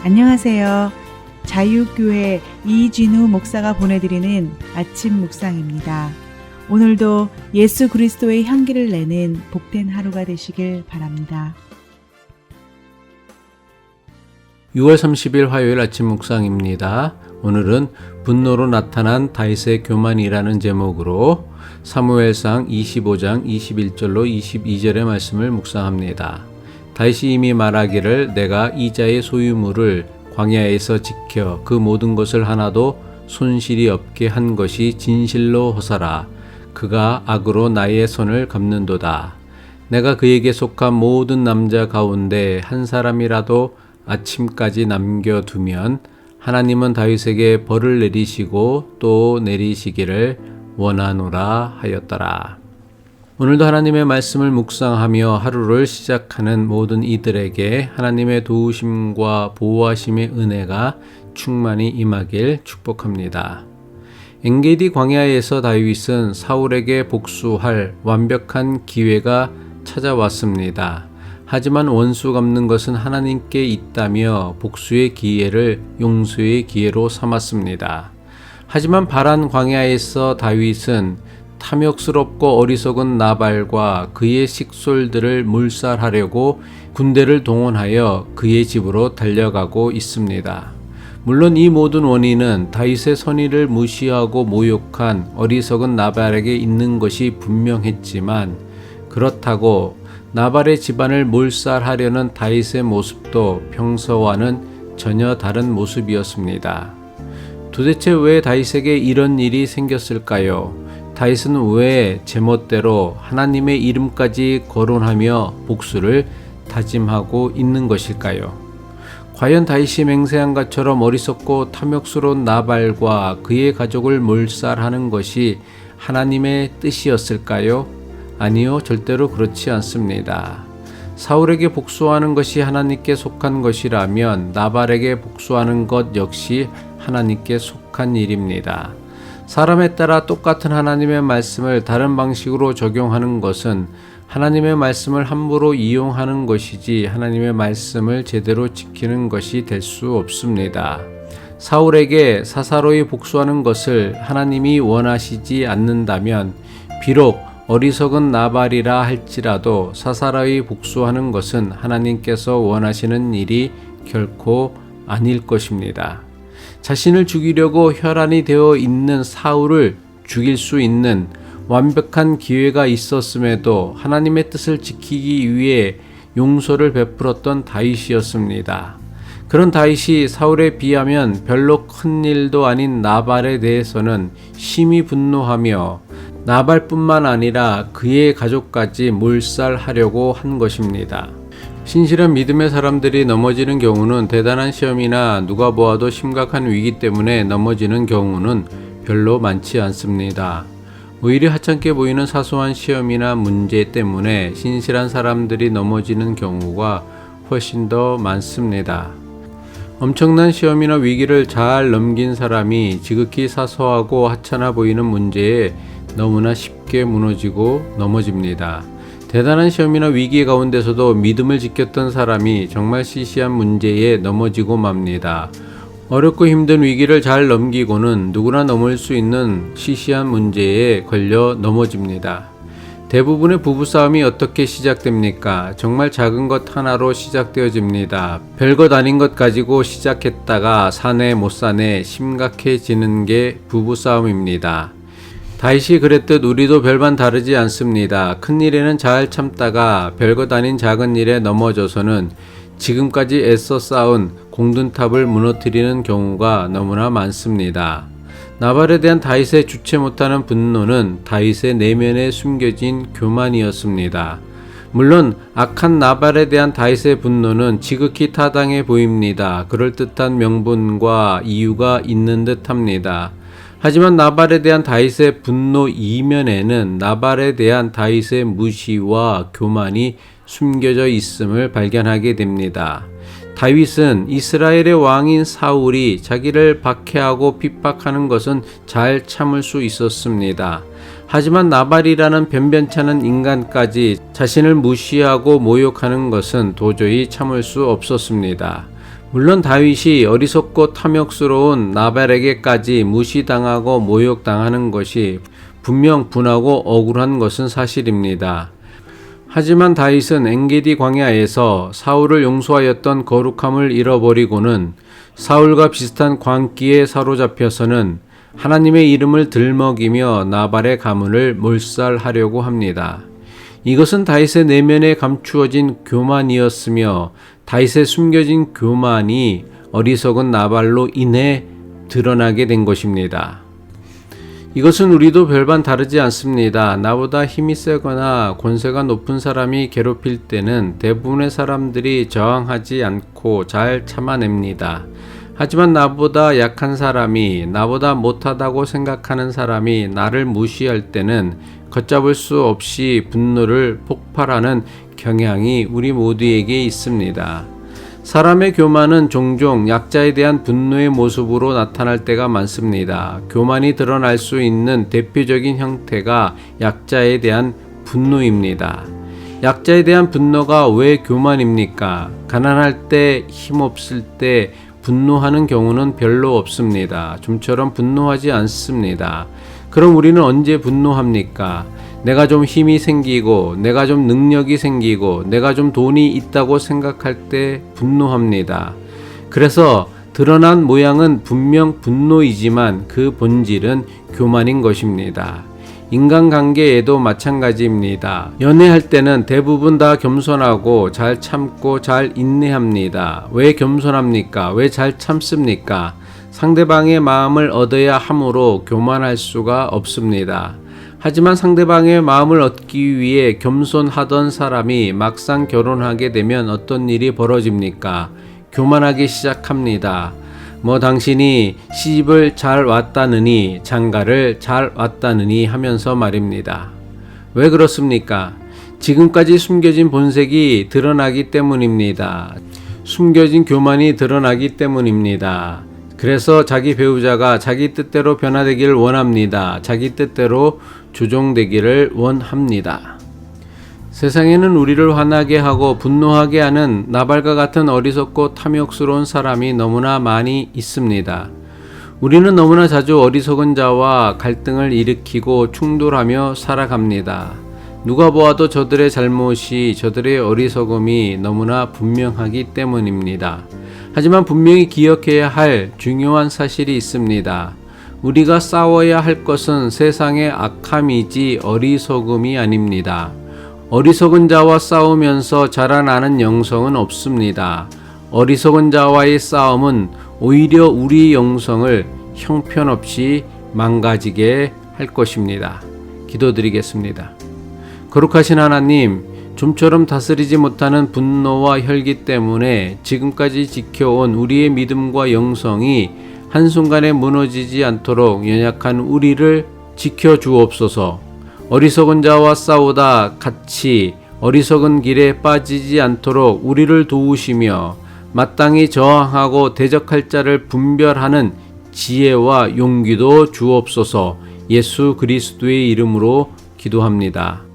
안녕하세요. 자유교회 이진우 목사가 보내드리는 아침 묵상입니다. 오늘도 예수 그리스도의 향기를 내는 복된 하루가 되시길 바랍니다. 6월 30일 화요일 아침 묵상입니다. 오늘은 분노로 나타난 다윗의 교만이라는 제목으로 사무엘상 25장 21절로 22절의 말씀을 묵상합니다. 다윗이 이미 말하기를 내가 이자의 소유물을 광야에서 지켜 그 모든 것을 하나도 손실이 없게 한 것이 진실로 호사라. 그가 악으로 나의 손을 갚는도다. 내가 그에게 속한 모든 남자 가운데 한 사람이라도 아침까지 남겨두면 하나님은 다윗에게 벌을 내리시고 또 내리시기를 원하노라 하였더라. 오늘도 하나님의 말씀을 묵상하며 하루를 시작하는 모든 이들에게 하나님의 도우심과 보호하심의 은혜가 충만히 임하길 축복합니다. 엔게디 광야에서 다윗은 사울에게 복수할 완벽한 기회가 찾아왔습니다. 하지만 원수 갚는 것은 하나님께 있다며 복수의 기회를 용서의 기회로 삼았습니다. 하지만 바란 광야에서 다윗은 탐욕스럽고 어리석은 나발과 그의 식솔들을 물살하려고 군대를 동원하여 그의 집으로 달려가고 있습니다. 물론 이 모든 원인은 다윗의 선의를 무시하고 모욕한 어리석은 나발에게 있는 것이 분명했지만 그렇다고 나발의 집안을 몰살하려는 다윗의 모습도 평소와는 전혀 다른 모습이었습니다. 도대체 왜 다윗에게 이런 일이 생겼을까요? 다윗은 왜 제멋대로 하나님의 이름까지 거론하며 복수를 다짐하고 있는 것일까요? 과연 다윗이 맹세한 것처럼 어리석고 탐욕스러운 나발과 그의 가족을 몰살하는 것이 하나님의 뜻이었을까요? 아니요, 절대로 그렇지 않습니다. 사울에게 복수하는 것이 하나님께 속한 것이라면 나발에게 복수하는 것 역시 하나님께 속한 일입니다. 사람에 따라 똑같은 하나님의 말씀을 다른 방식으로 적용하는 것은 하나님의 말씀을 함부로 이용하는 것이지 하나님의 말씀을 제대로 지키는 것이 될 수 없습니다. 사울에게 사사로이 복수하는 것을 하나님이 원하시지 않는다면 비록 어리석은 나발이라 할지라도 사사로이 복수하는 것은 하나님께서 원하시는 일이 결코 아닐 것입니다. 자신을 죽이려고 혈안이 되어 있는 사울을 죽일 수 있는 완벽한 기회가 있었음에도 하나님의 뜻을 지키기 위해 용서를 베풀었던 다윗이었습니다. 그런 다윗이 사울에 비하면 별로 큰 일도 아닌 나발에 대해서는 심히 분노하며 나발뿐만 아니라 그의 가족까지 몰살하려고 한 것입니다. 신실한 믿음의 사람들이 넘어지는 경우는 대단한 시험이나 누가 보아도 심각한 위기 때문에 넘어지는 경우는 별로 많지 않습니다. 오히려 하찮게 보이는 사소한 시험이나 문제 때문에 신실한 사람들이 넘어지는 경우가 훨씬 더 많습니다. 엄청난 시험이나 위기를 잘 넘긴 사람이 지극히 사소하고 하찮아 보이는 문제에 너무나 쉽게 무너지고 넘어집니다. 대단한 시험이나 위기 가운데서도 믿음을 지켰던 사람이 정말 시시한 문제에 넘어지고 맙니다. 어렵고 힘든 위기를 잘 넘기고는 누구나 넘을 수 있는 시시한 문제에 걸려 넘어집니다. 대부분의 부부싸움이 어떻게 시작됩니까? 정말 작은 것 하나로 시작되어집니다. 별것 아닌 것 가지고 시작했다가 사내 못 사내 심각해지는 게 부부싸움입니다. 다윗이 그랬듯 우리도 별반 다르지 않습니다. 큰 일에는 잘 참다가 별것 아닌 작은 일에 넘어져서는 지금까지 애써 쌓은 공든탑을 무너뜨리는 경우가 너무나 많습니다. 나발에 대한 다윗의 주체 못하는 분노는 다윗의 내면에 숨겨진 교만이었습니다. 물론 악한 나발에 대한 다윗의 분노는 지극히 타당해 보입니다. 그럴듯한 명분과 이유가 있는 듯합니다. 하지만 나발에 대한 다윗의 분노 이면에는 나발에 대한 다윗의 무시와 교만이 숨겨져 있음을 발견하게 됩니다. 다윗은 이스라엘의 왕인 사울이 자기를 박해하고 핍박하는 것은 잘 참을 수 있었습니다. 하지만 나발이라는 변변찮은 인간까지 자신을 무시하고 모욕하는 것은 도저히 참을 수 없었습니다. 물론 다윗이 어리석고 탐욕스러운 나발에게까지 무시당하고 모욕당하는 것이 분명 분하고 억울한 것은 사실입니다. 하지만 다윗은 엔게디 광야에서 사울을 용서하였던 거룩함을 잃어버리고는 사울과 비슷한 광기에 사로잡혀서는 하나님의 이름을 들먹이며 나발의 가문을 몰살하려고 합니다. 이것은 다윗의 내면에 감추어진 교만이었으며 다윗의 숨겨진 교만이 어리석은 나발로 인해 드러나게 된 것입니다. 이것은 우리도 별반 다르지 않습니다. 나보다 힘이 세거나 권세가 높은 사람이 괴롭힐 때는 대부분의 사람들이 저항하지 않고 잘 참아냅니다. 하지만 나보다 약한 사람이, 나보다 못하다고 생각하는 사람이 나를 무시할 때는 걷잡을 수 없이 분노를 폭발하는 경향이 우리 모두에게 있습니다. 사람의 교만은 종종 약자에 대한 분노의 모습으로 나타날 때가 많습니다. 교만이 드러날 수 있는 대표적인 형태가 약자에 대한 분노입니다. 약자에 대한 분노가 왜 교만입니까? 가난할 때, 힘없을 때 분노하는 경우는 별로 없습니다. 좀처럼 분노하지 않습니다. 그럼 우리는 언제 분노합니까? 내가 좀 힘이 생기고, 내가 좀 능력이 생기고, 내가 좀 돈이 있다고 생각할 때 분노합니다. 그래서 드러난 모양은 분명 분노이지만 그 본질은 교만인 것입니다. 인간관계에도 마찬가지입니다. 연애할 때는 대부분 다 겸손하고 잘 참고 잘 인내합니다. 왜 겸손합니까? 왜 잘 참습니까? 상대방의 마음을 얻어야 하므로 교만할 수가 없습니다. 하지만 상대방의 마음을 얻기 위해 겸손하던 사람이 막상 결혼하게 되면 어떤 일이 벌어집니까? 교만하기 시작합니다. 당신이 시집을 잘 왔다느니, 장가를 잘 왔다느니 하면서 말입니다. 왜 그렇습니까? 지금까지 숨겨진 본색이 드러나기 때문입니다. 숨겨진 교만이 드러나기 때문입니다. 그래서 자기 배우자가 자기 뜻대로 변화되기를 원합니다. 자기 뜻대로 조종되기를 원합니다. 세상에는 우리를 화나게 하고 분노하게 하는 나발과 같은 어리석고 탐욕스러운 사람이 너무나 많이 있습니다. 우리는 너무나 자주 어리석은 자와 갈등을 일으키고 충돌하며 살아갑니다. 누가 보아도 저들의 잘못이, 저들의 어리석음이 너무나 분명하기 때문입니다. 하지만 분명히 기억해야 할 중요한 사실이 있습니다. 우리가 싸워야 할 것은 세상의 악함이지 어리석음이 아닙니다. 어리석은 자와 싸우면서 자라나는 영성은 없습니다. 어리석은 자와의 싸움은 오히려 우리 영성을 형편없이 망가지게 할 것입니다. 기도드리겠습니다. 거룩하신 하나님, 좀처럼 다스리지 못하는 분노와 혈기 때문에 지금까지 지켜온 우리의 믿음과 영성이 한순간에 무너지지 않도록 연약한 우리를 지켜주옵소서. 어리석은 자와 싸우다 같이 어리석은 길에 빠지지 않도록 우리를 도우시며 마땅히 저항하고 대적할 자를 분별하는 지혜와 용기도 주옵소서. 예수 그리스도의 이름으로 기도합니다.